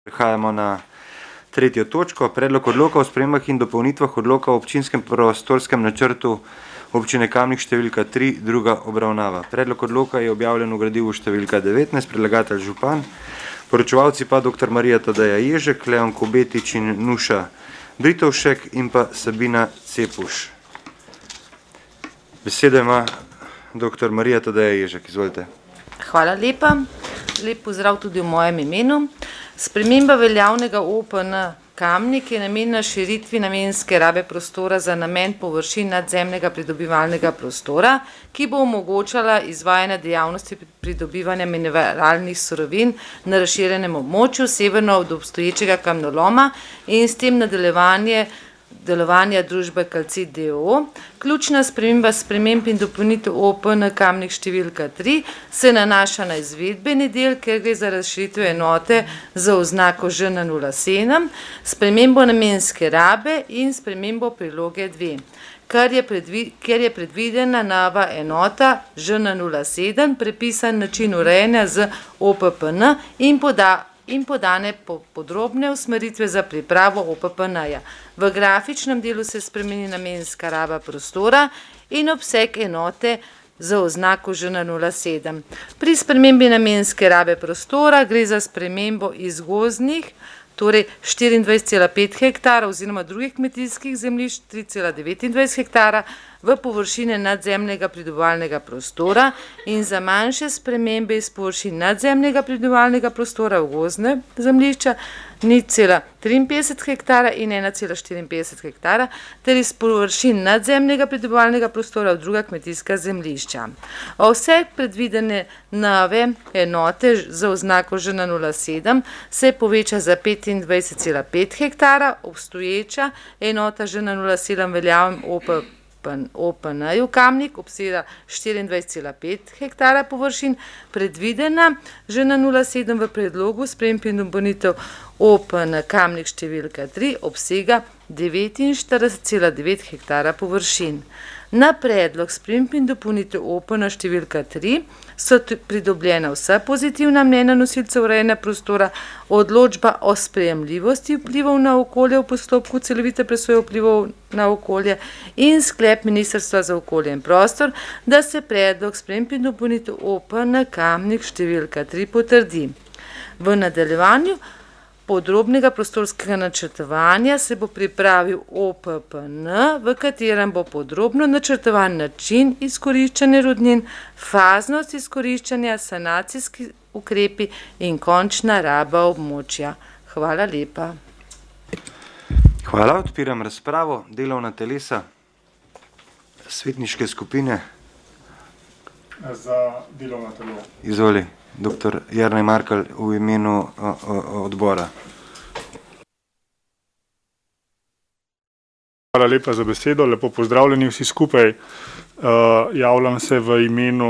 Prehajamo na tretjo točko. Predlog odloka o spremembah in dopolnitvah odloka o občinskem prostorskem načrtu občine Kamnik številka 3, druga obravnava. Predlog odloka je objavljen v gradivu številka 19, predlagatelj župan, poročevalci pa dr. Marija Tadeja Ježek, Leon Kobetič in Nuša Britovšek in pa Sabina Cepuš. Besedo ima dr. Marija Tadeja Ježek. Izvolite. Hvala lepa. Lep pozdrav tudi v mojem imenu. Sprememba veljavnega OPN Kamnik je namenjena širitvi namenske rabe prostora za namen površin nadzemnega pridobivalnega prostora, ki bo omogočala izvajanje dejavnosti pridobivanja mineralnih surovin na razširjenem območju severno od obstoječega kamnoloma in s tem nadaljevanje delovanja družbe Calcit d.o.o. Ključna sprememb in dopolnitev OPN Kamnik številka 3 se nanaša na izvedbeni del, ker gre za razširitev enote za oznako ŽN07, spremembo namenske rabe in spremembo priloge 2. Ker je predvidena nova enota ŽN07, prepisan način urejanja z OPPN in podane podrobne usmeritve za pripravo OPPN-ja. V grafičnem delu se spremeni namenska raba prostora in obseg enote za oznako ŽN07. Pri spremembi namenske rabe prostora gre za spremembo iz gozdnih, torej 24,5 hektara oziroma drugih kmetijskih zemljišč 3,29 hektara v površine nadzemnega pridobivalnega prostora in za manjše spremembe iz površin nadzemnega pridobivalnega prostora v gozdne zemljišča 0,53 hektara in 1,54 hektara ter iz površin nadzemnega pridobivalnega prostora v druga kmetijska zemljišča. Vse predvidene nove enote za oznako ŽN07 se poveča za 25,5 hektara, obstoječa enota ŽN07 veljavnem OPN-ju Kamnik obsega 24,5 hektara površin, predvidena ŽN07 v predlogu sprememb in dopolnitev OPN Kamnik številka 3 obsega 49,9 hektara površin. Na predlog sprememb in dopolnitev OPN številka 3 so pridobljena vsa pozitivna mnenja nosilcev urejanja prostora, odločba o sprejemljivosti vplivov na okolje v postopku celovite presoje vplivov na okolje in sklep Ministrstva za okolje in prostor, da se predlog sprememb in dopolnitev OPN Kamnik številka 3 potrdi. V nadaljevanju podrobnega prostorskega načrtovanja se bo pripravil OPPN, v katerem bo podrobno načrtovan način izkoriščanja rudnin, faznost izkoriščanja, sanacijski ukrepi in končna raba območja. Hvala lepa. Hvala, odpiram razpravo. Delovna telesa, svetniške skupine. Za delovno telo. Izvoli. Dr. Jernej Markelj v imenu odbora. Hvala lepa za besedo, lepo pozdravljeni vsi skupaj. Javljam se v imenu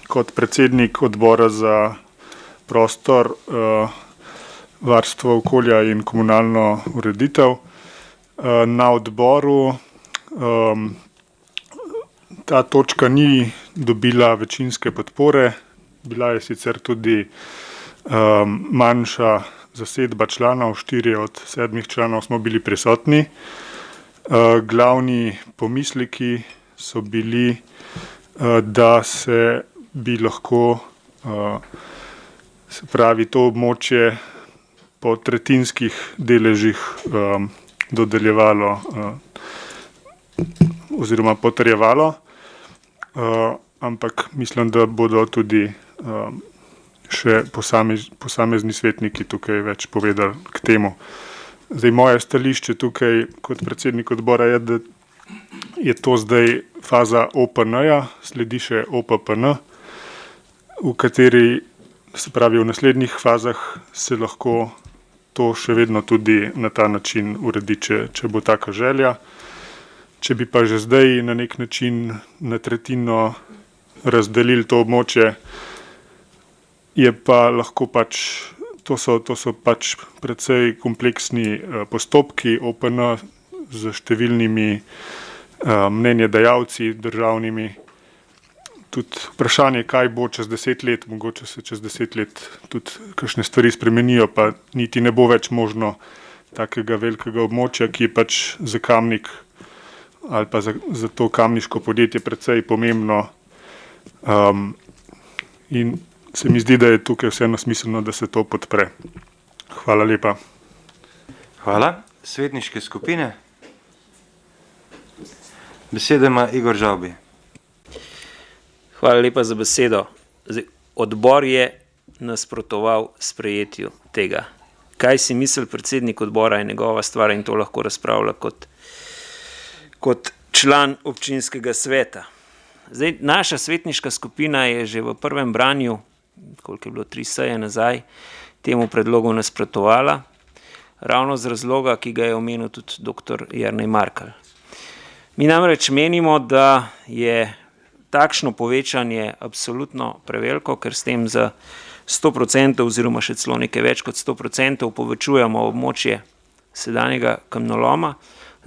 kot predsednik odbora za prostor, varstvo okolja in komunalno ureditev. Na odboru ta točka ni dobila večinske podpore. Bila je sicer tudi manjša zasedba članov, 4 od 7 članov smo bili prisotni. Glavni pomisleki so bili, da se bi lahko se pravi to območje po tretjinskih deležih dodeljevalo oziroma potrjevalo, ampak mislim, da bodo tudi še posamezni svetniki tukaj več povedali k temu. Zdaj, moje stališče tukaj kot predsednik odbora je, da je to zdaj faza OPN-ja, sledi še OPPN, v kateri, se pravi v naslednjih fazah, se lahko to še vedno tudi na ta način uredi, če bo taka želja. Če bi pa že zdaj na nek način na tretjino razdelili to območje, je pa lahko pač, to so pač precej kompleksni postopki OPN z številnimi mnenjedajalci državnimi, tudi vprašanje, kaj bo čez 10 let, mogoče se čez 10 let tudi kakšne stvari spremenijo, pa niti ne bo več možno takega velikega območja, ki je pač za Kamnik ali pa za to kamniško podjetje precej pomembno. In se mi zdi, da je tukaj vseeno smiselno, da se to podpre. Hvala lepa. Hvala. Svetniške skupine. Besedo ima Igor Žavbi. Hvala lepa za besedo. Odbor je nasprotoval sprejetju tega. Kaj si misli predsednik odbora, je njegova stvar in to lahko razpravlja kot član občinskega sveta. Zdaj, naša svetniška skupina je že v prvem branju, koliko je bilo 3 seje nazaj, temu predlogu nasprotovala, ravno z razloga, ki ga je omenil tudi dr. Jernej Markelj. Mi namreč menimo, da je takšno povečanje absolutno preveliko, ker s tem za 100% oziroma še celo nekaj več kot 100% povečujemo območje sedanjega kamnoloma.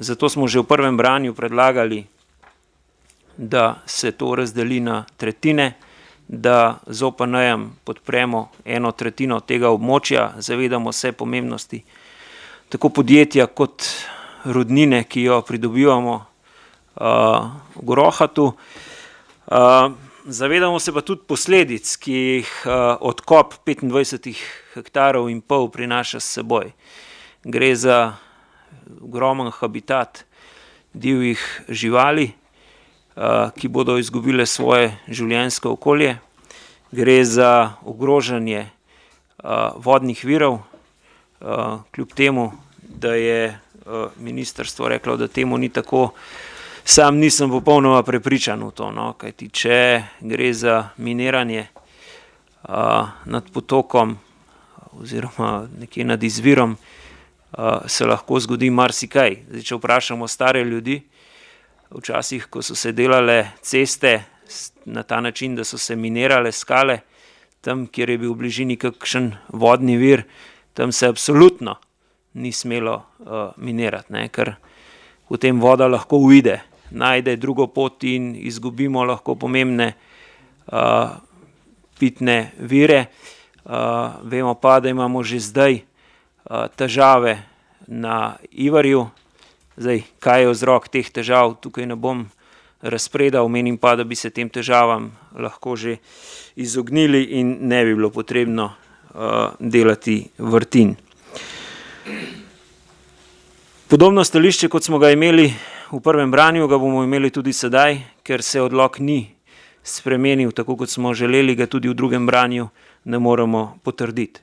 Zato smo že v prvem branju predlagali, da se to razdeli na tretjine, da z OPN-jem podpremo 1/3 tega območja, zavedamo se pomembnosti tako podjetja kot rudnine, ki jo pridobivamo v Grohatu. Zavedamo se pa tudi posledic, ki jih odkop 25 hektarov in pol prinaša s seboj. Gre za ogromen habitat divjih živali, ki bodo izgubile svoje življenjsko okolje. Gre za ogrožanje vodnih virov, kljub temu, da je ministrstvo reklo, da temu ni tako. Sam nisem popolnoma prepričan v to, no, kajti če gre za miniranje nad potokom oziroma nekje nad izvirom, se lahko zgodi marsikaj. Zdaj, če vprašamo stare ljudi, včasih, ko so se delale ceste na ta način, da so se minirale skale, tam, kjer je bil v bližini kakšen vodni vir, tam se absolutno ni smelo minirati, ne, ker potem voda lahko uide, najde drugo pot in izgubimo lahko pomembne pitne vire. Vemo pa, da imamo že zdaj težave na Ivarju. Zdaj, kaj je vzrok teh težav, tukaj ne bom razpredal, menim pa, da bi se tem težavam lahko že izognili in ne bi bilo potrebno delati vrtin. Podobno stališče, kot smo ga imeli v prvem branju, ga bomo imeli tudi sedaj, ker se odlok ni spremenil, tako kot smo želeli, ga tudi v drugem branju ne moremo potrditi.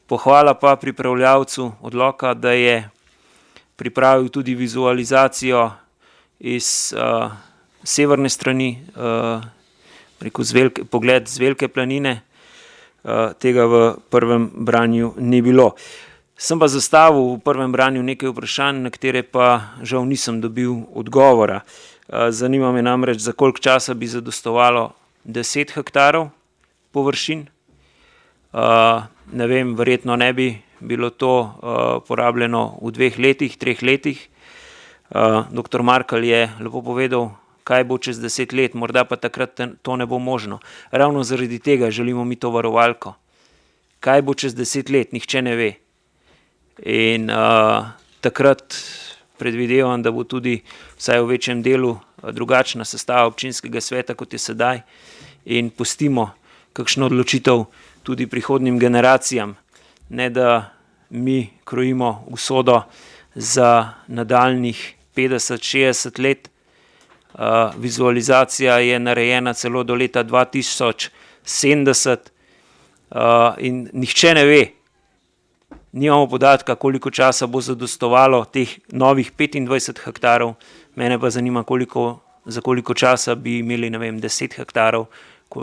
Pohvala pa pripravljavcu odloka, da je pripravil tudi vizualizacijo iz severne strani, pogled z Velike planine, tega v prvem branju ni bilo. Sem pa zastavil v prvem branju nekaj vprašanj, na katere pa žal nisem dobil odgovora. Zanima me namreč, za koliko časa bi zadostovalo 10 hektarov površin. Ne vem, verjetno ne bi bilo to porabljeno v 2 letih, 3 letih. Dr. Markelj je lepo povedal, kaj bo čez 10 let, morda pa takrat to ne bo možno. Ravno zaradi tega želimo mi to varovalko. Kaj bo čez 10 let, nihče ne ve. In takrat predvidevam, da bo tudi vsaj v večjem delu drugačna sestava občinskega sveta, kot je sedaj, in pustimo kakšno odločitev tudi prihodnjim generacijam, ne da mi krojimo usodo za nadaljnjih 50-60 let. Vizualizacija je narejena celo do leta 2070 in nihče ne ve, nimamo podatka, koliko časa bo zadostovalo teh novih 25 hektarov, mene pa zanima, za koliko časa bi imeli, ne vem, 10 hektarov,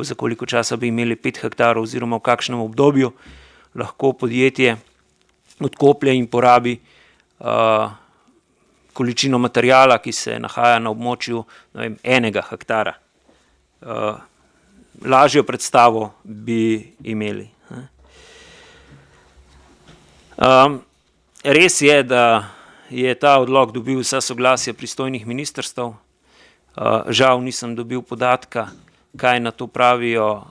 za koliko časa bi imeli 5 hektarov oziroma v kakšnem obdobju lahko podjetje odkoplje in porabi količino materijala, ki se nahaja na območju, ne vem, 1 hektara. Lažjo predstavo bi imeli. Res je, da je ta odlok dobil vsa soglasja pristojnih ministrstev. Žal nisem dobil podatka, kaj na to pravijo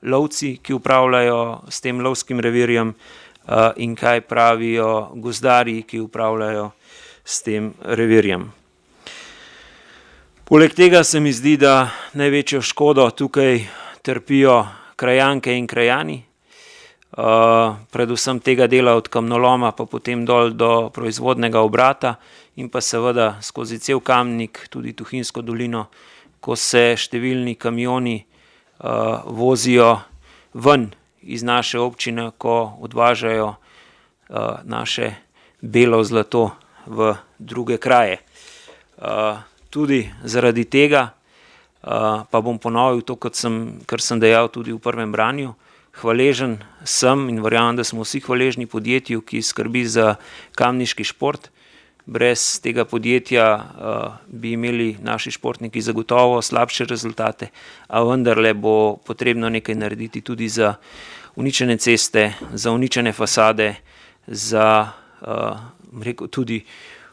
lovci, ki upravljajo s tem lovskim revirjem, in kaj pravijo gozdarji, ki upravljajo s tem revirjem. Poleg tega se mi zdi, da največjo škodo tukaj trpijo krajanke in krajani, predvsem tega dela od kamnoloma pa potem dol do proizvodnega obrata in pa seveda skozi cel Kamnik, tudi Tuhinjsko dolino, ko se številni kamioni vozijo ven iz naše občine, ko odvažajo naše belo zlato v druge kraje. Tudi zaradi tega, pa bom ponovil to, kar sem dejal tudi v prvem branju, hvaležen sem in verjamem, da smo vsi hvaležni podjetju, ki skrbi za kamniški šport. Brez tega podjetja bi imeli naši športniki zagotovo slabše rezultate, a vendarle bo potrebno nekaj narediti tudi za uničene ceste, za uničene fasade, za tudi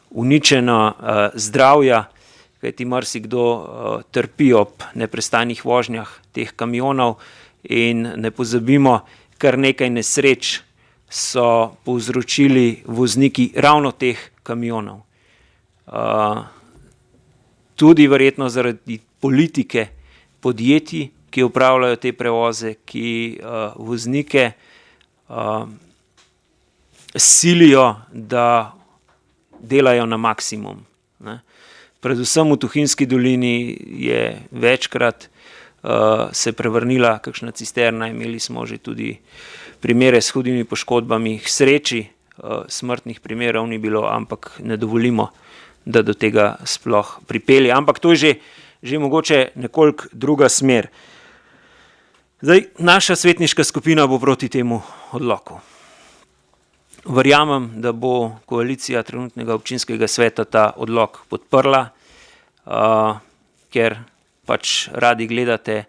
uničeno zdravja, kajti marsikdo trpi ob neprestanih vožnjah teh kamionov in ne pozabimo, kar nekaj nesreč so povzročili vozniki ravno teh kamionov. Tudi verjetno zaradi politike podjetij, ki upravljajo te prevoze, ki voznike silijo, da delajo na maksimum. Predvsem v Tuhinjski dolini je večkrat se prevrnila kakšna cisterna, imeli smo že tudi primere s hudimi poškodbami, k sreči smrtnih primerov ni bilo, ampak ne dovolimo, da do tega sploh pripelje. Ampak to je že mogoče nekoliko druga smer. Zdaj, naša svetniška skupina bo proti temu odloku. Verjamem, da bo koalicija trenutnega občinskega sveta ta odlok podprla, ker pač radi gledate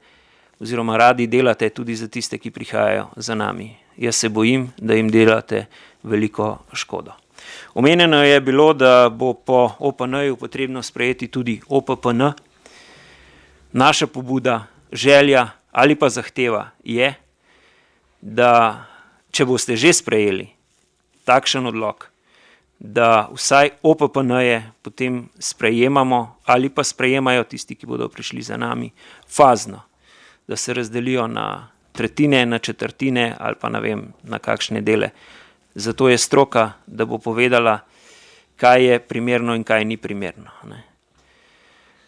oziroma radi delate tudi za tiste, ki prihajajo za nami. Jaz se bojim, da jim delate veliko škodo. Omenjeno je bilo, da bo po OPN-ju potrebno sprejeti tudi OPPN. Naša pobuda, želja ali pa zahteva je, da če boste že sprejeli takšen odlok, da vsaj OPPN-je potem sprejemamo ali pa sprejemajo tisti, ki bodo prišli za nami, fazno, da se razdelijo na tretjine, na četrtine ali pa ne vem, na kakšne dele. Zato je stroka, da bo povedala, kaj je primerno in kaj ni primerno.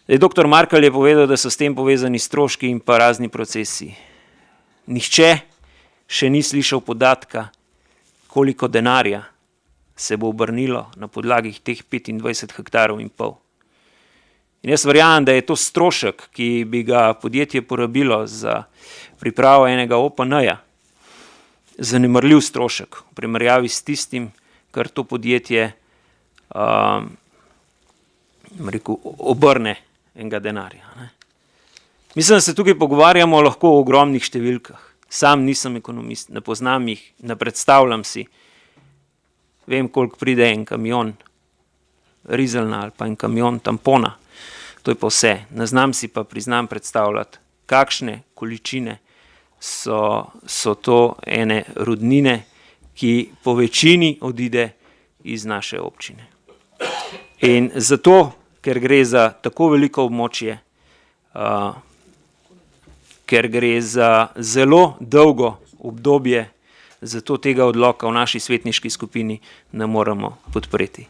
Dr. Markelj je povedal, da so s tem povezani stroški in pa razni procesi. Nihče še ni slišal podatka, koliko denarja se bo obrnilo na podlagi teh 25 hektarov in pol. In jaz verjamem, da je to strošek, ki bi ga podjetje porabilo za pripravo enega OPN-ja, zanemarljiv strošek v primerjavi s tistim, kar to podjetje obrne enega denarja. Mislim, da se tukaj pogovarjamo lahko o ogromnih številkah. Sam nisem ekonomist, ne poznam jih, ne predstavljam si. Vem, koliko pride en kamion rizelna ali pa en kamion tampona. To je pa vse. Ne znam si pa, priznam, predstavljati, kakšne količine so to ene rudnine, ki po večini odide iz naše občine. In zato, ker gre za tako veliko območje, ker gre za zelo dolgo obdobje, zato tega odloka v naši svetniški skupini ne moremo podpreti.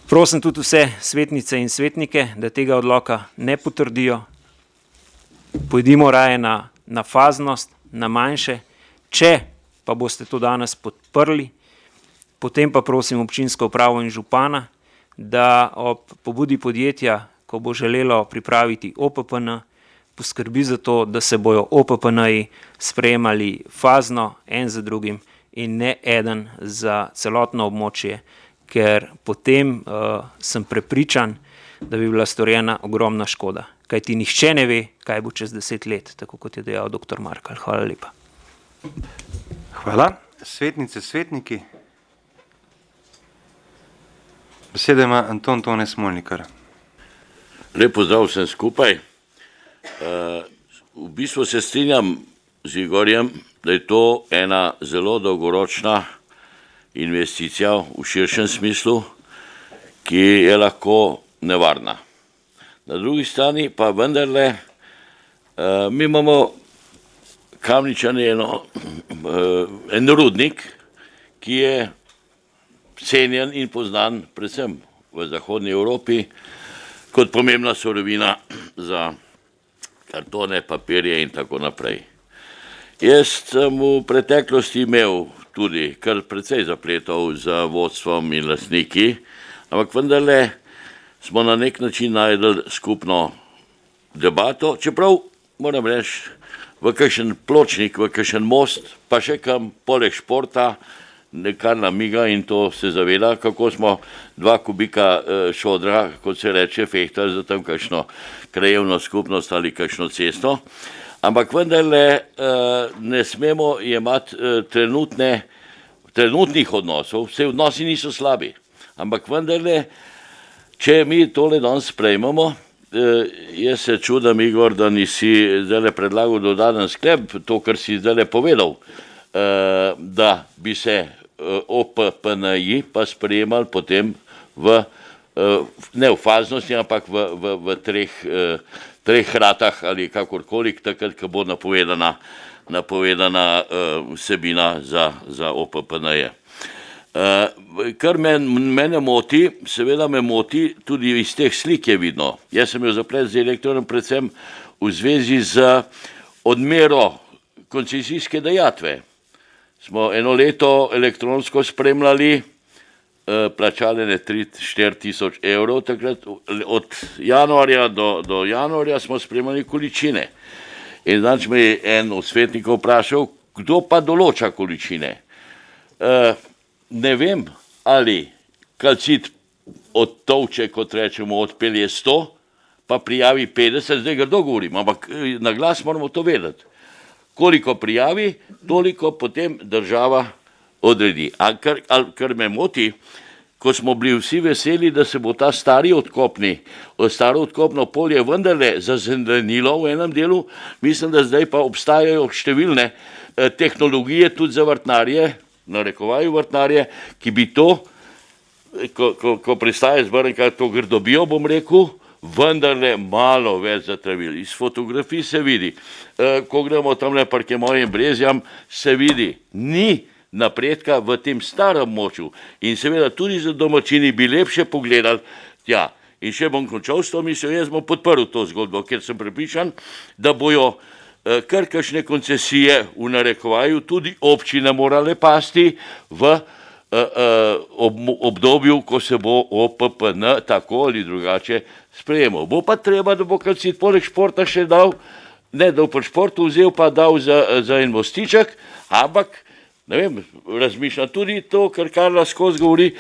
Prosim tudi vse svetnice in svetnike, da tega odloka ne potrdijo. Pojdimo raje na faznost, na manjše. Če pa boste to danes podprli, potem pa prosim občinsko upravo in župana, da ob pobudi podjetja, ko bo želelo pripraviti OPPN, poskrbi za to, da se bojo OPPN-ji sprejemali fazno, en za drugim in ne eden za celotno območje, ker potem sem prepričan, da bi bila storjena ogromna škoda. Kajti nihče ne ve, kaj bo čez 10 let, tako kot je dejal dr. Markelj. Hvala lepa. Hvala. Svetnice, svetniki. Beseda ima Anton Tone Smolnikar. Lep pozdrav vsem skupaj. V bistvu se strinjam z Igorjem, da je to ena zelo dolgoročna investicija v širšem smislu, ki je lahko nevarna. Na drugi strani pa vendarle mi imamo Kamničani en rudnik, ki je cenjen in poznan predvsem v zahodni Evropi kot pomembna surovina za kartone, papirje in tako naprej. Jaz sem v preteklosti imel tudi kar precej zapletov z vodstvom in lastniki, ampak vendarle smo na nek način našli skupno debato, čeprav moram reči, v kakšen pločnik, v kakšen most, pa še kam poleg športa, nekaj namiga in to se zaveda, kako smo 2 kubika šodra, kot se reče, fehtali za tam kakšno krajevno skupnost ali kakšno cesto. Ampak vendarle ne smemo jemati trenutnih odnosov, vse odnosi niso slabi, ampak vendarle, če mi tole danes sprejmemo, jaz se čudam, Igor, da nisi zdaj predlagal dodaten sklep, to, kar si zdaj povedal, da bi se OPPN-ji pa sprejemali potem ne v faznosti, ampak v treh ratah ali kakorkoli, takrat, ko bo napovedana vsebina za OPPN-je. Kar mene moti, seveda me moti, tudi iz teh slik je vidno. Jaz sem imel zaplet z elektorom predvsem v zvezi z odmero koncesijske dajatve. Smo eno leto elektronsko spremljali, plačali 3-4 tisoč evrov, takrat od januarja do januarja smo spremljali količine. In znači me je en od svetnikov vprašal, kdo pa določa količine. Ne vem, ali kalcit odtovče, kot rečemo, odpelje 100, pa prijavi 50, zdaj ga dogovorim, ampak na glas moramo to vedeti. Koliko prijavi, toliko potem država odredi. Kar me moti, ko smo bili vsi veseli, da se bo ta staro odkopno polje vendarle zazelenilo v enem delu, mislim, da zdaj pa obstajajo številne tehnologije tudi za vrtnarje, narekovaju vrtnarje, ki bi to, ko pristaje zbrnka, to grdobijo, bom rekel, vendarle malo več zatravili. Iz fotografij se vidi, ko gremo tamle parke mojim brezjam, se vidi, ni napredka v tem starem moču in seveda tudi za domačini bi lepše pogledali tja. In še bom končal s to mislijo, jaz bom podprl to zgodbo, ker sem prepričan, da bojo kar kakšne koncesije v narekovaju tudi občine morale pasti v obdobju, ko se bo OPPN tako ali drugače sprejemal. Bo pa treba, da bo kalcit poleg športa še dal, ne da bo športu vzel pa dal za en mostiček, ampak ne vem, razmišljam tudi to, kar Karla skozi govori,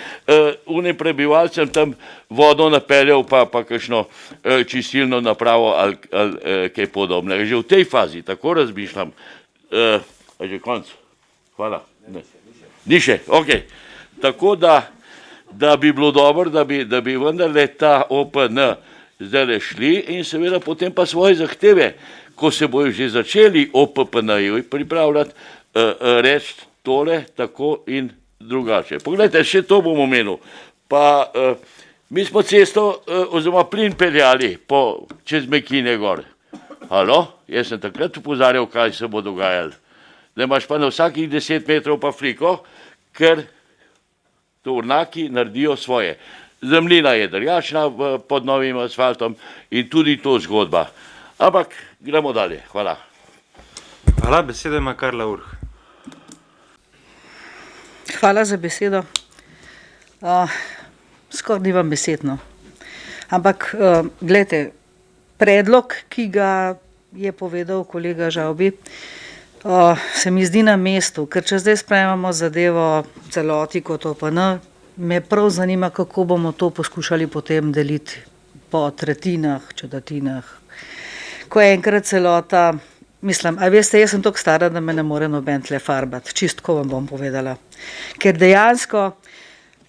unim prebivalcem tam vodo napeljal pa kakšno čistilno napravo ali kaj podobnega. Že v tej fazi, tako razmišljam. A že konc? Hvala. Ni še, ok. Tako da bi bilo dobro, da bi vendarle ta OPN zdaj šli in seveda potem pa svoje zahteve, ko se bojo že začeli OPPN-ji pripravljati, reči tole, tako in drugače. Poglejte, še to bom omenil. Pa mi smo cesto oziroma plin peljali čez Mekine gor. Halo? Jaz sem takrat upozarjal, kaj se bo dogajalo. Da imaš pa na vsakih 10 metrov pa fliko, ker tovornjaki naredijo svoje. Zemljina je drjačna pod novim asfaltom in tudi to zgodba. Ampak gremo dalje. Hvala. Hvala, besedo ima Karla Urh. Hvala za besedo. Skoraj nimam besed, no. Ampak, gledajte, predlog, ki ga je povedal kolega Žavbi, se mi zdi na mestu, ker če zdaj sprejemamo zadevo celoti kot OPN, me prav zanima, kako bomo to poskušali potem deliti po tretjinah, četrtinah. Ko je enkrat celota, mislim, a veste, jaz sem toliko stara, da me ne more noben tle farbati, čistko vam bom povedala. Ker dejansko,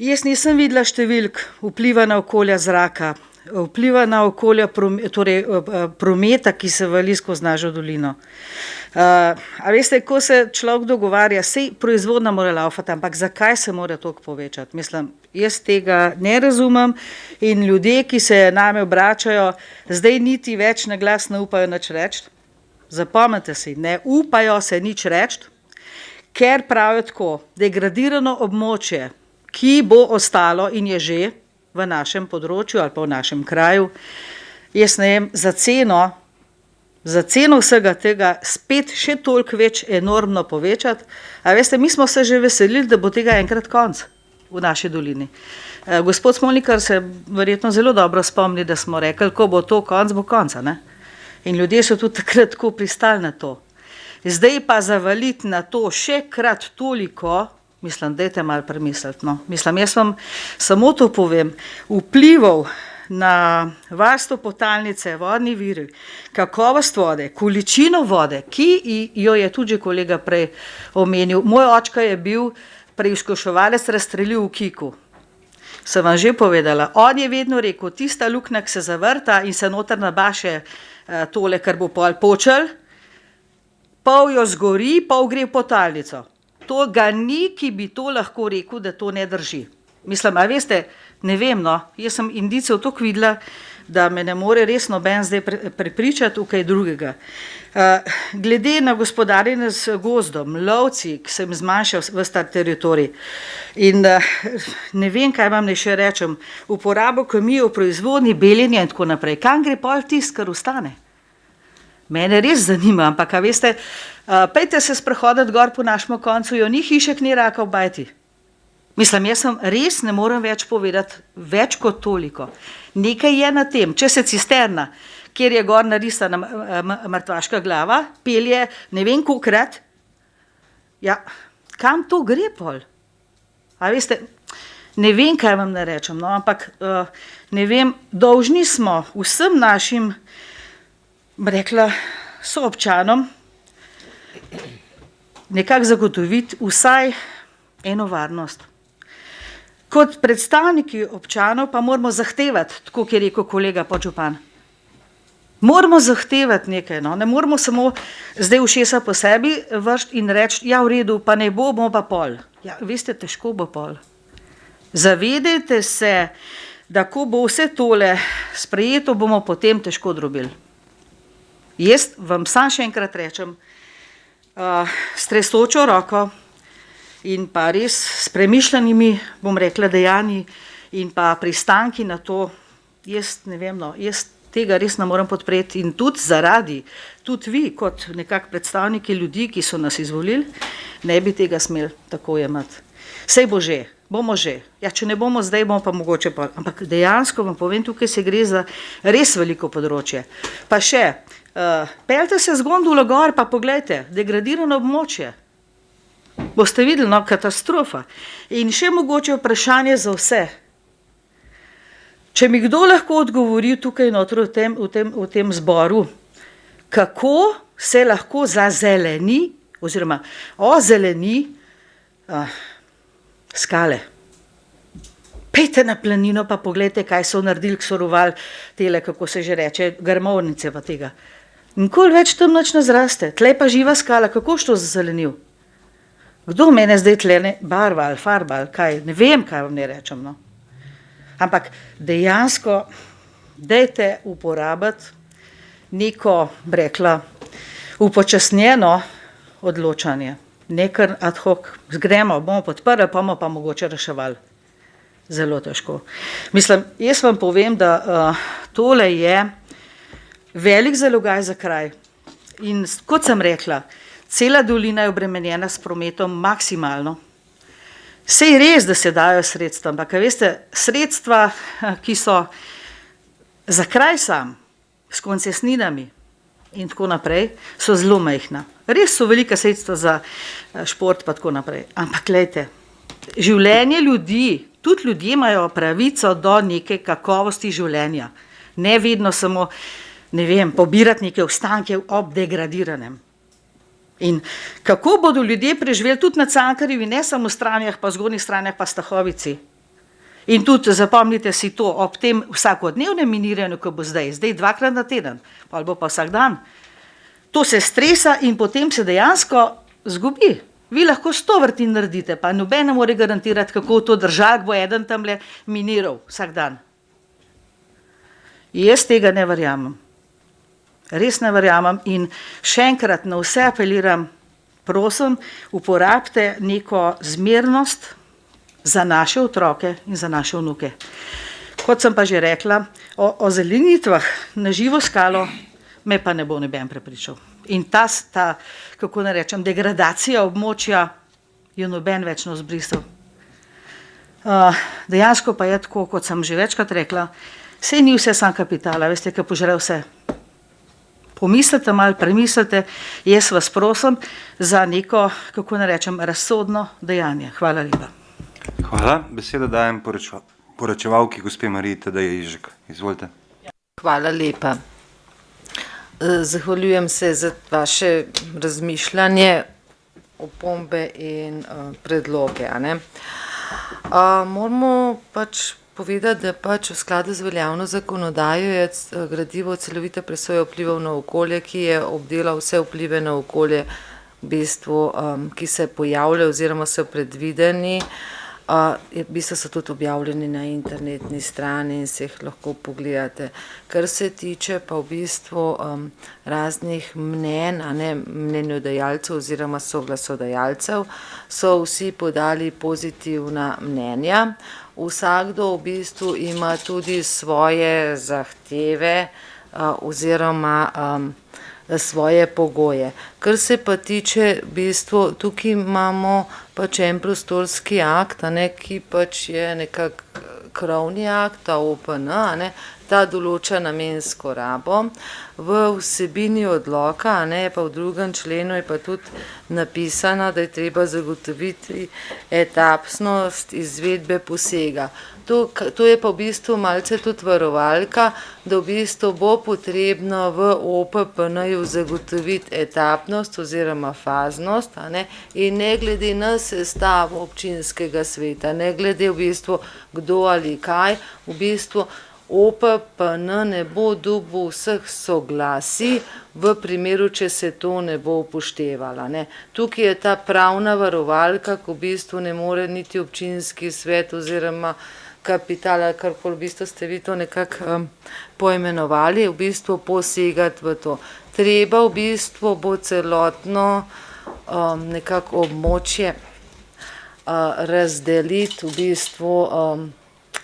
jaz nisem videla številk vpliva na okolja zraka, vpliva na okolje prometa, ki se vali skozi našo dolino. A veste, ko se človek dogovarja, sej proizvodnja mora laufati, ampak zakaj se mora toliko povečati? Mislim, jaz tega ne razumem in ljudje, ki se name obračajo, zdaj niti več na glas ne upajo nič reči. Zapomnite si, ne upajo se nič reči, ker pravijo tako, degradirano območje, ki bo ostalo in je že v našem področju ali pa v našem kraju, jaz ne vem, za ceno vsega tega spet še toliko več enormno povečati. A veste, mi smo se že veselili, da bo tega enkrat konc v naši dolini. Gospod Smolnikar se verjetno zelo dobro spomni, da smo rekli, ko bo to konc, bo konca, ne? In ljudje so tudi takrat tako pristali na to. Zdaj pa zavaliti na to še krat toliko, mislim, dajte malo premisliti, no. Mislim, jaz vam samo to povem, vplivov na varstvo podtalnice, vodni viri, kakovost vode, količino vode, ki jo je tudi že kolega prej omenil. Moj očka je bil preizkuševalec razstrelil v Kiku. Sem vam že povedala, on je vedno rekel, tista luknja, ki se zavrta in se noter nabaše tole, kar bo pol počel, pol jo zgori, pol gre v podtalnico. To ga ni, ki bi to lahko rekel, da to ne drži. Mislim, a veste, ne vem, no, jaz sem Indijcev toliko videla, da me ne more res noben zdaj prepričati v kaj drugega. Glede na gospodarjenje z gozdom, lovci, ki sem zmanjšal ves ta teritorij in ne vem, kaj vam naj še rečem, uporabo kemije v proizvodnji, beljenja in tako naprej. Kam gre pol tisto, kar ostane? Mene res zanima, ampak a veste, pejte se sprehoditi gor po našem koncu, jo ni hišek, ni raka v bajti. Mislim, jaz sem res ne morem več povedati, več kot toliko. Nekaj je na tem, če se cisterna, kjer je gor narisana mrtvaška glava, pelje ne vem kolikrat, ja, kam to gre pol? A veste, ne vem, kaj vam ne rečem, no, ampak ne vem, dolžni smo vsem našim, rekla, soobčanom nekako zagotoviti vsaj eno varnost. Kot predstavniki občanov pa moramo zahtevati, tako kot je rekel kolega podžupan. Moramo zahtevati nekaj, no, ne moramo samo zdaj ušesa po sebi vršiti in reči, ja, v redu, pa ne bo, bomo pa pol. Ja, veste, težko bo pol. Zavedajte se, da ko bo vse tole sprejeto, bomo potem težko drobili. Jaz vam sam še enkrat rečem, s tresočo roko in pa res s premišljenimi, bom rekla, dejanji in pa pristanki na to, jaz ne vem, no, jaz tega res ne morem podpreti in tudi zaradi, tudi vi kot nekak predstavniki ljudi, ki so nas izvolili, ne bi tega smeli tako jemati. Sej bo že, bomo že. Ja, če ne bomo zdaj, bomo pa mogoče pa. Ampak dejansko vam povem, tukaj se gre za res veliko področje. Pa še, peljte se z gondolo gor, pa poglejte, degradirano območje. Boste videli, no, katastrofa. In še mogoče vprašanje za vse. Če mi kdo lahko odgovori tukaj notri v tem zboru, kako se lahko zazeleni, oziroma ozeleni skale. Pejte na planino pa poglejte, kaj so naredili, ki so rovali tele, kako se že reče, grmovnice pa tega. Nikoli več tam nič ne zraste. Tlej pa živa skala, kako što zazelenil? Kdo mene zdaj tle ne barva ali farba ali kaj? Ne vem, kaj vam ne rečem, no. Ampak dejansko dajte uporabiti neko, rekla, upočasnjeno odločanje. Nekaj ad hoc, zgremo, bomo podprli, pa bomo pa mogoče reševali. Zelo težko. Mislim, jaz vam povem, da tole je velik zalogaj za kraj. In kot sem rekla, cela dolina je obremenjena s prometom maksimalno. Sej res, da se dajo sredstva, ampak veste, sredstva, ki so za kraj sam, s koncesninami in tako naprej, so zelo majhna. Res so velika sredstva za šport pa tako naprej. Ampak glejte, življenje ljudi, tudi ljudje imajo pravico do neke kakovosti življenja. Ne vedno samo, ne vem, pobirati neke ostanke ob degradiranem. In kako bodo ljudje preživeli tudi na Cankarjevi, ne samo stranjah, pa zgornjih stranjah, pa Stahovici. In tudi zapomnite si to ob tem vsakodnevnem miniranju, ko bo zdaj 2-krat na teden, ali bo pa vsak dan. To se stresa in potem se dejansko zgubi. Vi lahko 100 vrtin naredite, pa noben ne more garantirati, kako to držak bo eden tamle miniral vsak dan. Jaz tega ne verjamem. Res ne verjamem in še enkrat na vse apeliram, prosim, uporabite neko zmernost za naše otroke in za naše vnuke. Kot sem pa že rekla, o zelenitvah na živo skalo me pa ne bo noben prepričal. In ta, kako ne rečem, degradacija območja jo noben več ne zbrisal. Dejansko pa je tako, kot sem že večkrat rekla, sej ni vse sam kapitala, veste, kaj požre vse. Pomislite malo, premislite, jaz vas prosim za neko, kako ne rečem, razsodno dejanje. Hvala lepa. Hvala. Besedo dajem poročevalki gospe Mariji Tadej Ježek. Izvolite. Hvala lepa. Zahvaljujem se za vaše razmišljanje, opombe in predloge. Moramo pač povedati, da pač v skladu z veljavno zakonodajo je gradivo celovite presoje vplivov na okolje, ki je obdelal vse vplive na okolje, v bistvu, ki se pojavljajo oziroma so predvideni. V bistvu so tudi objavljeni na internetni strani in se jih lahko pogledate. Kar se tiče pa v bistvu raznih mnenj, mnenjodajalcev oziroma soglasodajalcev, so vsi podali pozitivna mnenja. Vsakdo v bistvu ima tudi svoje zahteve oziroma svoje pogoje. Kar se pa tiče, v bistvu, tukaj imamo pač en prostorski akt, ki pač je nekako krovni akt, ta OPN, ta določa namensko rabo. V vsebini odloka, pa v 2. členu je pa tudi napisano, da je treba zagotoviti etapnost izvedbe posega. To je pa v bistvu malce tudi varovalka, da v bistvu bo potrebno v OPPN-ju zagotoviti etapnost oziroma faznost, in ne glede na sestavo občinskega sveta, ne glede v bistvu kdo ali kaj, v bistvu OPPN ne bo dobil vseh soglasij v primeru, če se to ne bo upoštevalo. Tukaj je ta pravna varovalka, ko v bistvu ne more niti občinski svet oziroma kapital, ali karkoli v bistvu ste vi to nekako poimenovali, v bistvu posegati v to. Treba v bistvu bo celotno nekako območje razdeliti v bistvu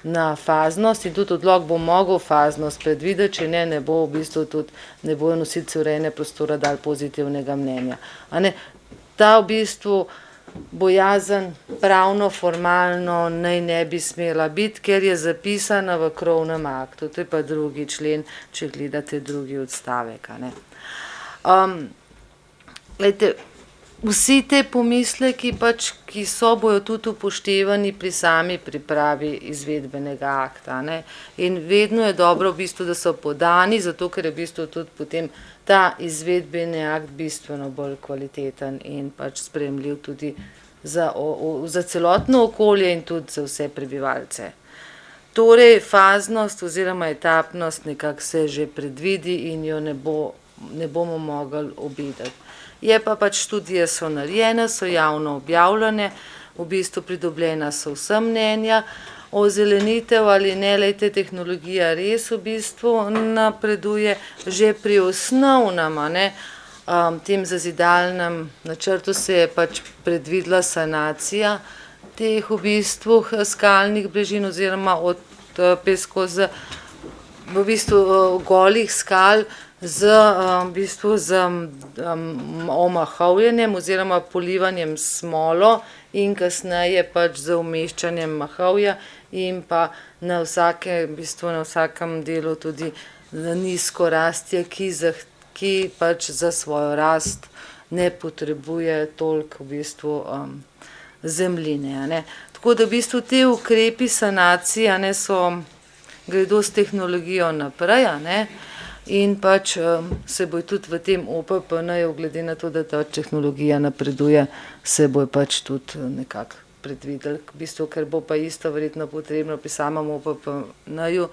na faznost in tudi odlok bo mogel faznost predvideti, če ne bo v bistvu tudi, ne bojo nosilci urejanja prostora dali pozitivnega mnenja. Ta v bistvu bojazen pravno, formalno naj ne bi smela biti, ker je zapisana v krovnem aktu, to je pa 2. člen, če gledate 2. odstavek. Glejte, vsi te pomisleki, ki so, bojo tudi upoštevani pri sami pripravi izvedbenega akta. In vedno je dobro v bistvu, da so podani, zato ker je v bistvu tudi potem ta izvedbeni akt bistveno bolj kvaliteten in sprejemljiv tudi za celotno okolje in tudi za vse prebivalce. Torej, faznost oziroma etapnost nekako se že predvidi in jo ne bomo mogli obideti. Je pa študije so narejene, so javno objavljene, v bistvu pridobljena so vsa mnenja, ozelenitev ali ne, lejte, tehnologija res v bistvu napreduje, že pri osnovnem, tem zazidalnem načrtu se je predvidela sanacija teh v bistvu skalnih brežin oziroma od peskoz v bistvu golih skal z omahovljenjem oziroma polivanjem smolo in kasneje z umeščanjem mahovja in pa na vsakem delu tudi nizko rastje, ki za svojo rast ne potrebuje toliko v bistvu zemljine. Tako da v bistvu te ukrepi sanacije gredo s tehnologijo naprej, in se bojo tudi v tem OPPN-ju, glede na to, da ta tehnologija napreduje, se bojo tudi nekako predvideli, v bistvu, ker bo pa isto verjetno potrebno pri samem OPPN-ju,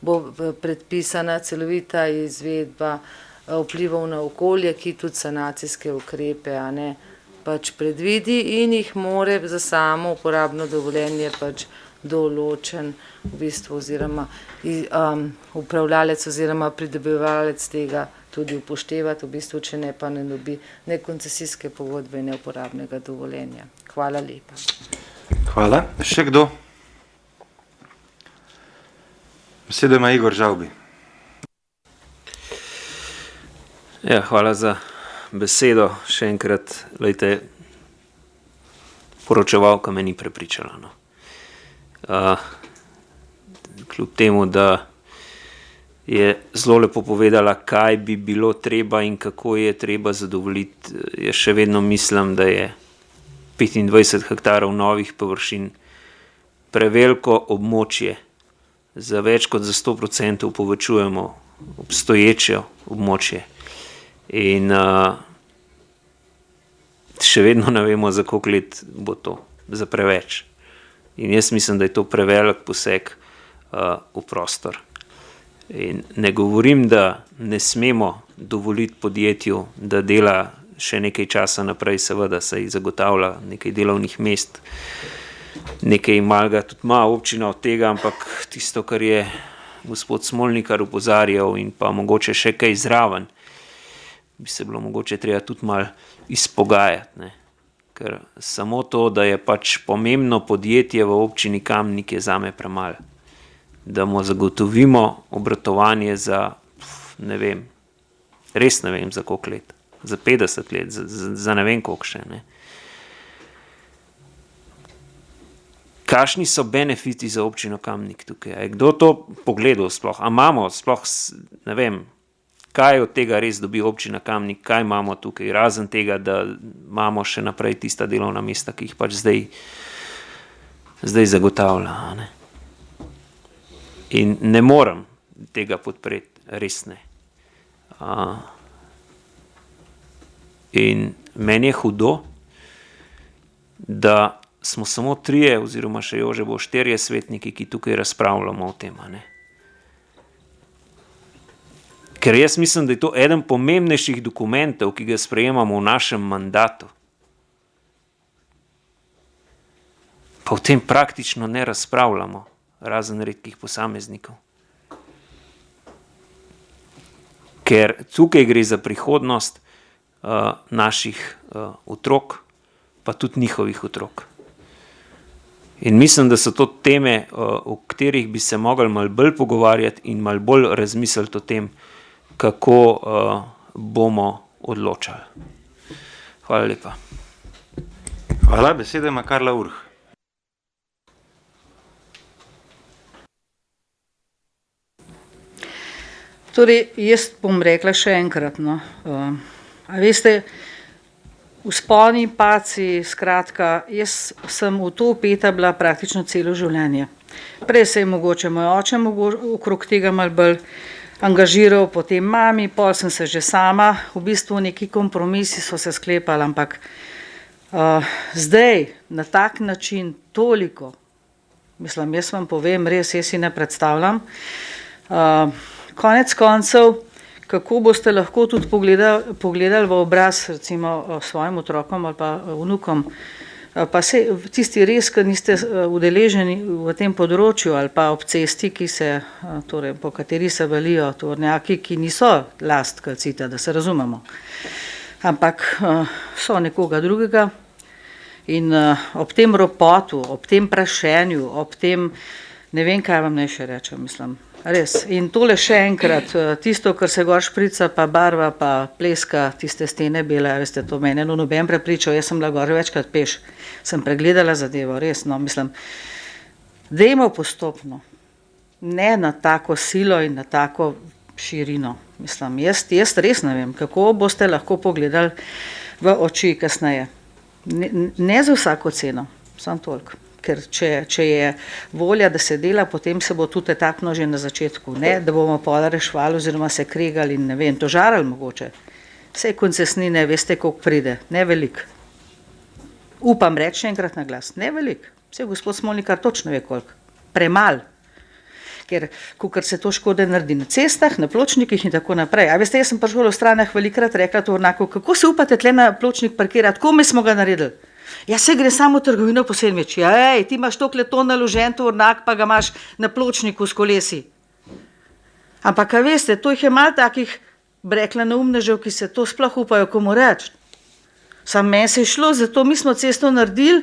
bo predpisana celovita izvedba vplivov na okolje, ki tudi sanacijske ukrepe, a ne, pač predvidi in jih more za samo uporabno dovoljenje pač določen v bistvu oziroma upravljalec oziroma pridobivalec tega tudi upoštevati, v bistvu, če ne pa ne dobi ne koncesijske pogodbe in ne uporabnega dovoljenja. Hvala lepa. Hvala. Še kdo? Besedo ima Igor Žavbi. Ja, hvala za besedo. Še enkrat, glejte, poročevalka me ni prepričala. No. Kljub temu, da je zelo lepo povedala, kaj bi bilo treba in kako je treba zadovoljiti, jaz še vedno mislim, da je 25 hektarov novih površin preveliko območje, za več kot za 100% povečujemo obstoječe območje in še vedno ne vemo, za koliko let bo to, za preveč. In jaz mislim, da je to prevelik poseg v prostor. In ne govorim, da ne smemo dovoliti podjetju, da dela še nekaj časa naprej, seveda se jih zagotavlja nekaj delovnih mest, nekaj malega tudi ima občina od tega, ampak tisto, kar je gospod Smolnikar opozarjal in pa mogoče še kaj zraven, bi se bilo mogoče treba tudi malo izpogajati, ne. Ker samo to, da je pač pomembno podjetje v občini Kamnik, je zame premalo. Da mu zagotovimo obratovanje za, ne vem, res ne vem za koliko let, za 50 let, za ne vem koliko še. Ne. Kakšni so benefiti za občino Kamnik tukaj? Je kdo to pogledal sploh? A imamo sploh, ne vem, kaj od tega res dobi občina Kamnik, kaj imamo tukaj, razen tega, da imamo še naprej tista delovna mesta, ki jih pač zdaj zagotavlja. Ne? In ne morem tega podpreti, res ne. In meni je hudo, da smo samo 3 oziroma še Jože bo 4 svetniki, ki tukaj razpravljamo o tem. Ne? Ker jaz mislim, da je to eden pomembnejših dokumentov, ki ga sprejemamo v našem mandatu. Pa o tem praktično ne razpravljamo, razen redkih posameznikov. Ker tukaj gre za prihodnost naših otrok, pa tudi njihovih otrok. In mislim, da so to teme, o katerih bi se mogli malo bolj pogovarjati in malo bolj razmisliti o tem, kako bomo odločali. Hvala lepa. Hvala, besedo ima Karla Urh. Torej, jaz bom rekla še enkrat, no. A veste, vzponi, padci, skratka, jaz sem v to vpeta bila praktično celo življenje. Prej se je mogoče moj oče okrog tega malo bolj angažiral, potem mami, pol sem se že sama, v bistvu neki kompromisi so se sklepali, ampak zdaj na tak način toliko, mislim, jaz vam povem, res jaz si ne predstavljam, konec koncev, kako boste lahko tudi pogledali v obraz recimo svojim otrokom ali pa vnukom, pa se tisti res, ki niste udeleženi v tem področju ali pa ob cesti, ki se, torej po kateri se valijo tovornjaki, ki niso last Calcita, da se razumemo, ampak so nekoga drugega in ob tem ropotu, ob tem prašenju, ob tem, ne vem, kaj vam naj še rečem, mislim. Res. In tole še enkrat, tisto, kar se gor šprica, pa barva, pa pleska, tiste stene bele, veste, to mene noben prepričal, jaz sem bila gor večkrat peš, sem pregledala zadevo, res, no, mislim, dajmo postopno, ne na tako silo in na tako širino, mislim, jaz res ne vem, kako boste lahko pogledali v oči kasneje, ne za vsako ceno, samo toliko. Ker če je volja, da se dela, potem se bo tudi takno že na začetku, ne, da bomo pola rešvali oziroma se kregali in ne vem, tožarali mogoče. Vse koncesnine, veste, koliko pride, ne veliko. Upam reči enkrat na glas, ne veliko, vse gospod Smolnikar točno ve koliko, premal. Ker kakor se to škode naredi na cestah, na pločnikih in tako naprej. A veste, jaz sem prišla v stranah velikrat rekla to onako, kako se upate tle na pločnik parkirati, kome smo ga naredili? Ja, se gre samo v trgovino po sendvič. Ja, ti imaš tokle to naložen tovornjak, pa ga imaš na pločniku s kolesi. Ampak, a veste, to jih je malo takih, rekla neumnežev, ki se to sploh upajo komu reči. Sam meni se je šlo, zato mi smo cesto naredili,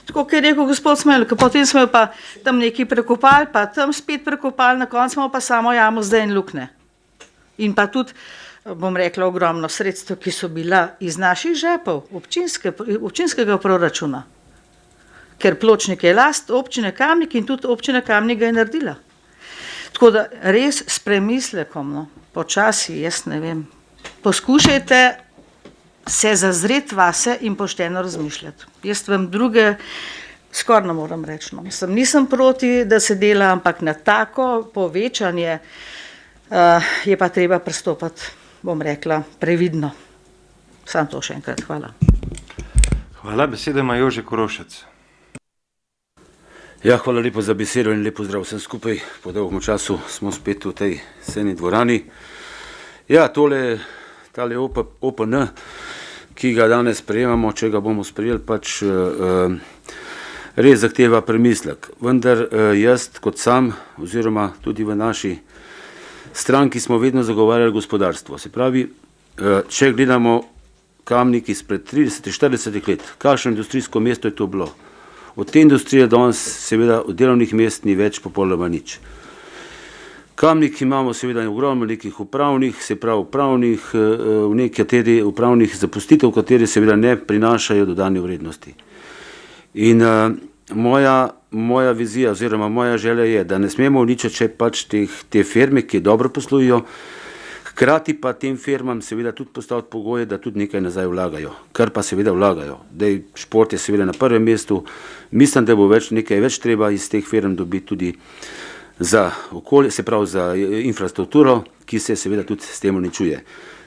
tako kot je rekel gospod Smel, potem smo jo pa tam nekaj prekopali, pa tam spet prekopali, na koncu smo pa samo jamo zdaj in lukne. In pa tudi, bom rekla, ogromno sredstev, ki so bila iz naših žepov, občinskega proračuna. Ker pločnik je last občine Kamnik in tudi občina Kamnik ga je naredila. Tako da res s premislekom, no, počasi, jaz ne vem, poskušajte se zazreti vase in pošteno razmišljati. Jaz vam druge skoraj ne moram reči. No. Nisem proti, da se dela, ampak na tako povečanje je pa treba pristopati, bom rekla, previdno. Samo to še enkrat. Hvala. Hvala, besedo ima Jože Korošec. Ja, hvala lepo za besedo in lepo zdrav vsem skupaj. Po dolgem času smo spet v tej sejni dvorani. Ja, tale OPN, ki ga danes sprejemamo, če ga bomo sprejeli, pač res zahteva premislek. Vendar jaz kot sam, oziroma tudi v naši stranki smo vedno zagovarjali gospodarstvo. Se pravi, če gledamo Kamnik izpred 30-40 let, kakšno industrijsko mesto je to bilo? Od te industrije danes seveda od delovnih mest ni več popolnoma nič. Kamnik imamo seveda ogromno nekih upravnih, se pravi upravnih, v nekateri upravnih zapustitev, kateri seveda ne prinašajo dodane vrednosti. In moja vizija oziroma moja želja je, da ne smemo uničiti pač te firme, ki dobro poslujejo, hkrati pa tem firmam seveda tudi postaviti pogoje, da tudi nekaj nazaj vlagajo, kar pa seveda vlagajo. Dej, šport je seveda na prvem mestu, mislim, da bo nekaj več treba iz teh firm dobiti tudi za okolje, se pravi za infrastrukturo, ki se seveda tudi s tem uničuje.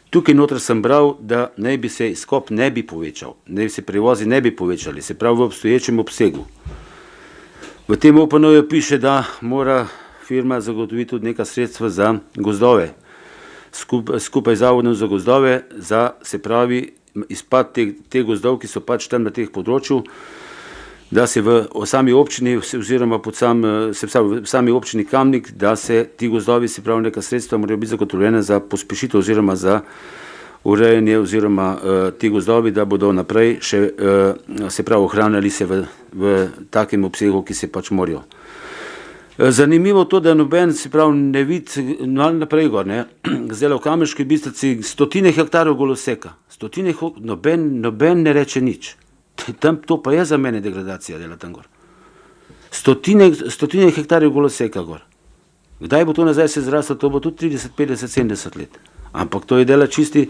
Tukaj noter sem bral, da naj bi se izkop ne bi povečal, naj se prevozi ne bi povečali, se pravi v obstoječem obsegu. V tem OPN-ju piše, da mora firma zagotoviti tudi neka sredstva za gozdove, skupaj z Zavodom za gozdove, se pravi izpad teh gozdov, ki so pač tam na teh področju, da se v sami občini oziroma v sami občini Kamnik, da se ti gozdovi, se pravi neka sredstva, morajo biti zagotovljene za pospešitev oziroma za urejanje oziroma ti gozdovi, da bodo naprej še, se pravi, ohranjali se v takem obsegu, ki se pač morajo. Zanimivo to, da noben, se pravi, ne vidi naprej gor, ne, zdaj v Kamniški Bistrici stotine hektarjev goloseka, noben ne reče nič. Tam to pa je za mene degradacija dela tam gor. Stotine hektarjev goloseka gor. Kdaj bo to nazaj se zraslo, to bo tudi 30, 50, 70 let. Ampak to je dela čisti,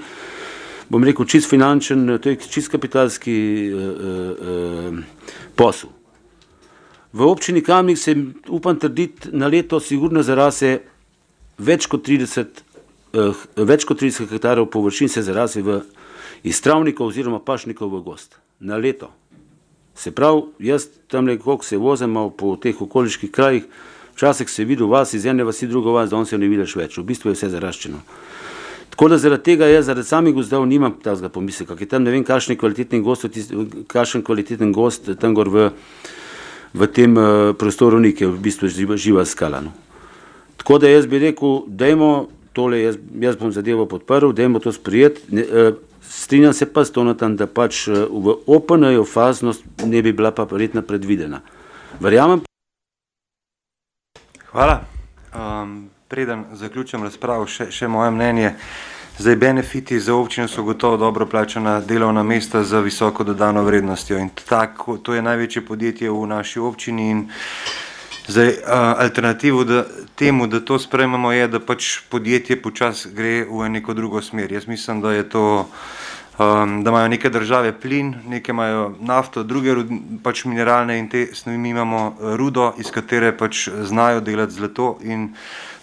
bom rekel, čist finančen, to je čist kapitalski posel. V občini Kamnik se, upam trditi, na leto sigurno zarase več kot 30 hektarjev površin se zarase iz travnikov oziroma pašnikov v gost. Na leto. Se pravi, jaz tam koliko se vozim po teh okoliških krajih, včasih se vidi vas iz ene vasi, drugo vas, danes se ne vidiš več. V bistvu je vse zaraščeno. Tako da zaradi tega jaz zaradi samih gozdov nimam takega pomisleka, ker tam ne vem, kakšen kvaliteten gost tam gor v tem prostoru ni, ki je v bistvu živa skala. No. Tako da jaz bi rekel, dajmo tole, jaz bom zadevo podprl, dajmo to sprijeti. Strinjam se pa s Tonatom, da pač v OPN-ju faznost ne bi bila pa verjetno predvidena. Verjamem. Hvala. Preden zaključim razpravo, še moje mnenje. Zdaj, benefiti za občino so gotovo dobro plačana delovna mesta z visoko dodano vrednostjo in to je največje podjetje v naši občini in zdaj, alternativo temu, da to sprejmemo, je, da pač podjetje počasi gre v neko drugo smer. Jaz mislim, da je to, da imajo neke države plin, neke imajo nafto, druge pač mineralne in te snovi, mi imamo rudo, iz katere pač znajo delati zlato in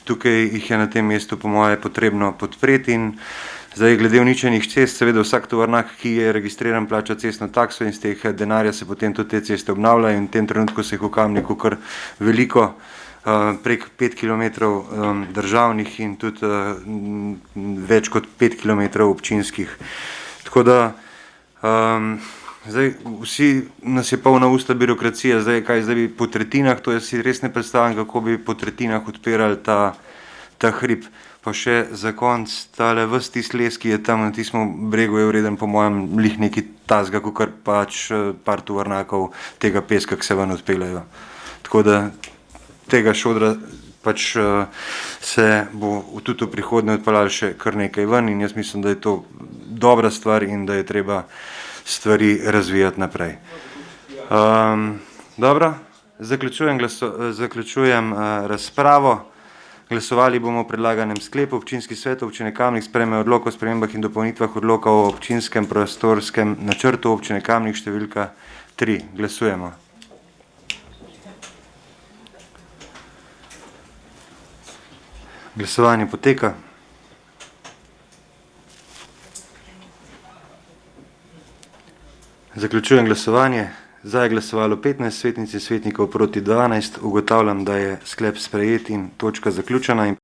tukaj jih je na tem mestu po moje potrebno podpreti in Zdaj, glede uničenih cest, seveda vsak tovornjak, ki je registriran, plača cestno takso in z teh denarja se potem tudi te ceste obnavljajo in v tem trenutku se jih v Kamniku kar veliko, prek 5 km državnih in tudi več kot 5 km občinskih. Tako da zdaj vsi nas je polna usta birokracije, zdaj kaj zdaj bi po tretjinah, to jaz si res ne predstavljam, kako bi po tretjinah odpirali ta hrib. Pa še za konc, tale ves tisti les, ki je tam na tistem bregu, je vreden po mojem lih neki tazga, kakor pač par tovornjakov tega peska, ki se ven odpeljajo. Tako da tega šodra pač se bo tudi v prihodnje odpeljalo še kar nekaj ven in jaz mislim, da je to dobra stvar in da je treba stvari razvijati naprej. Dobro, zaključujem razpravo. Glasovali bomo o predlaganem sklepu. Občinski svet občine Kamnik sprejme odlok o spremembah in dopolnitvah odloka o občinskem prostorskem načrtu občine Kamnik številka 3. Glasujemo. Glasovanje poteka. Zaključujem glasovanje. Za je glasovalo 15 svetnic in svetnikov, proti 12. Ugotavljam, da je sklep sprejet in točka zaključena.